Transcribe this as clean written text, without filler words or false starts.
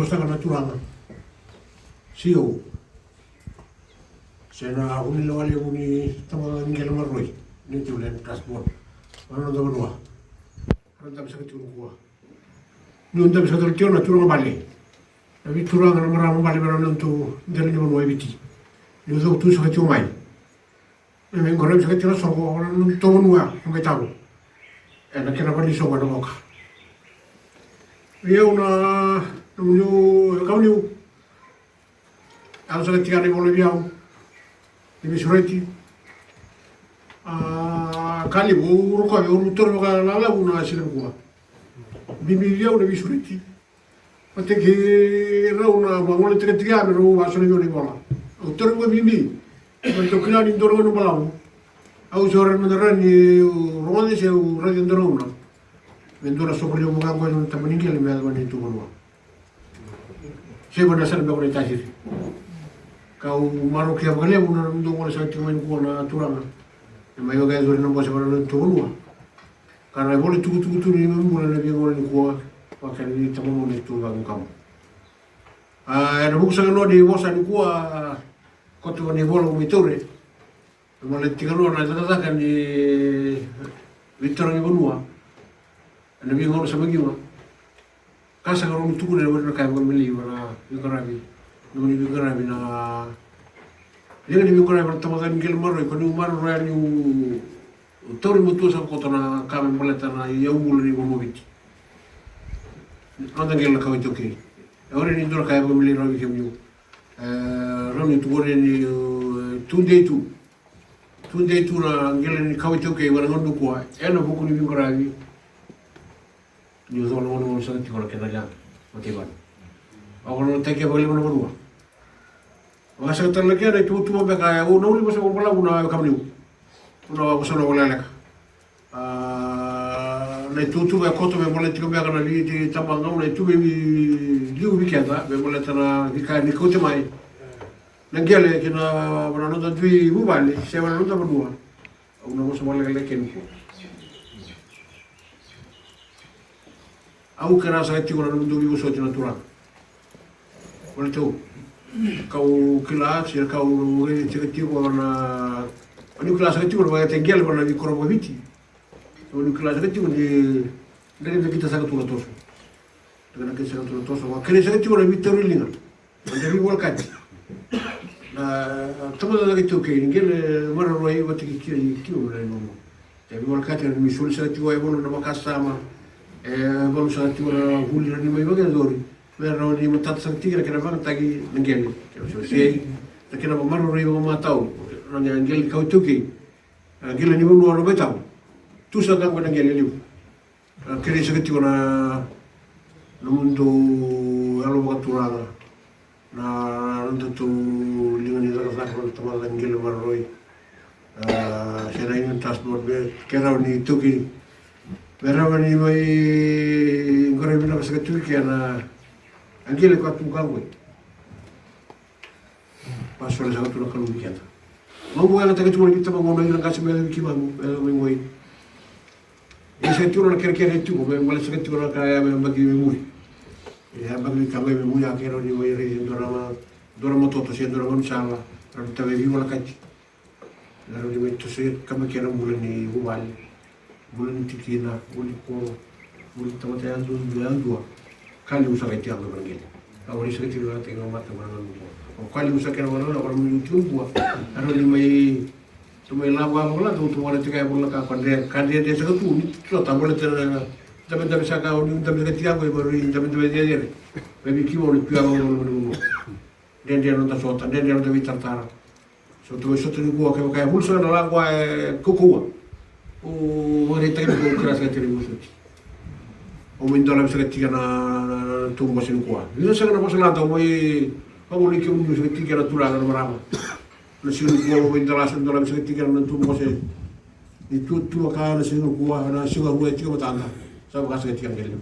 saka na turanga. Sio. Sena uni lawali uni tama ngela maroi. Ni tulen transport. Ano daw no. Ano daw sa kitu ko. Ni unda bisa tol tiona turanga bali. Abi turanga na marama bali meron tu dali no ebiti. Ni uso tu sa kitu mai. Ni ngorem sa kitu so ko non to nuwa ngai tahu. Na kena bali so ko ka. Eu na no caminho ela só tinha de boliviano de misureti a kali o roco o motor ga la una sila kwa bimiliano de misureti até que era una mangole tre triame no va solo ni bola o toro go bimbi ma to kila ni doro no bala au sore no derani o romane se o radio dorona vendura sopra o mugango non tamaninghi le me alvani tu bono se bona sala be ko tajiri kau maro kia bale una ndo ngol sa timen ko na turanga e mai o ga zori no bosa bana tu bono kana vole tu ni mo na be ngol ni ko pa ka ni tamo ni tu ga ngam e no busa no di bosa ni ko ko tu ni bolo mi tore mo le tigalo na tata ka ni Victor ni bonua ana bi ngol sama giwa kasa ngoro mutuku ne wona kay ngol meli wala ngarabi ngoni bi ngarabi na lega ni ngora ba tama gan gel maro ko ni maro ra ni tori mutu sa ko tona kam boleta na yawul ni mo mobiti anda gel ka wito ke ore ni dora kay ngol meli ro bi kemju roni tu gore ni tunde tu na gel ni ka wito ke wala ngondu ko eno buku ni ngarabi ni uso no no sa ti ko ke daga motivan ako no te ke bole no no wa sa tan le ke tu be ka o no ni so ko la una ka mliu una ko so no la ka le tu be ko to be bole ti ko be ka na li ti tabanga le tu be liu bi ke da be bole tana di ka ni ko te mai na gele ke na bana no da tui bu bale se bana no da bu una ko so bole le ke ni au kera sa ti ko na ndo bi so ti natural wala to kau kelas ya kau re ti ti ko na ani kelas ti ko ba te gel ba na di ko ro viti ani kelas ti ko di dari kita sa ko to dengan kita sa to wa kere sa ti ko na vito rilinga ande bi wal kat na tamo da ki to ke ngel mara ro ai wati ki wala no te bi wal kat ni sul sa ti wa bono na makasama bono sa ti wala huli ni mai ba dori pero ni matat sang tigre que na bang tagi ngel so sei ta kena ba maro ri ma tau na ngel ka tuki ngel ni mo no betau tu sa ga ngel li kere sa ti na no mundo alo ba turanga na ndo tu lingani da sa ko tama ngel maroi sera in transport be kera ni tuki pero ni mai ngore bina sa tuki na angele ko tu kangwe paso le sabato lo kalu bikiata mo mo nga tagatu mo kita mo no ira kasi mele ki mamu mo ngoi e se tu na kere tu mo mo se tu na kaya me bagi me muri e bagi ka me muri a kero ni mo ire dora mo toto se dora mo sala ra ta ve vivo la kati la ro ni to se kama kera mule ni ubali mule ni tikina mule ko mule tamate andu kali usa ke tiang berangin. Awal isa ke tiang tengok mata berangan buku. Kali usa ke orang orang menyusun buah. Anu limai semai lawa mula tu ada tiga bulan kan dia sekat tu ni tu tak boleh tapi bisa kau ni tapi ke tiang baru tapi dia. Baby kiu ni piang orang dia nonton sota dia nonton bicara. So tu ni gua kayak hulsa na lawa kuku. Mereka ni keras ke tiang o min dola bisa ketika na tumbo sin kuat. Ini saya kena pasal atau mai kamu ni kiu bisa ketika na turang na marama. Na sin kuat o min dola bisa ketika na tumbo sin. Itu tu akan na sin kuat na sin kuat itu ketika matanda. Saya kasih ketika ngel.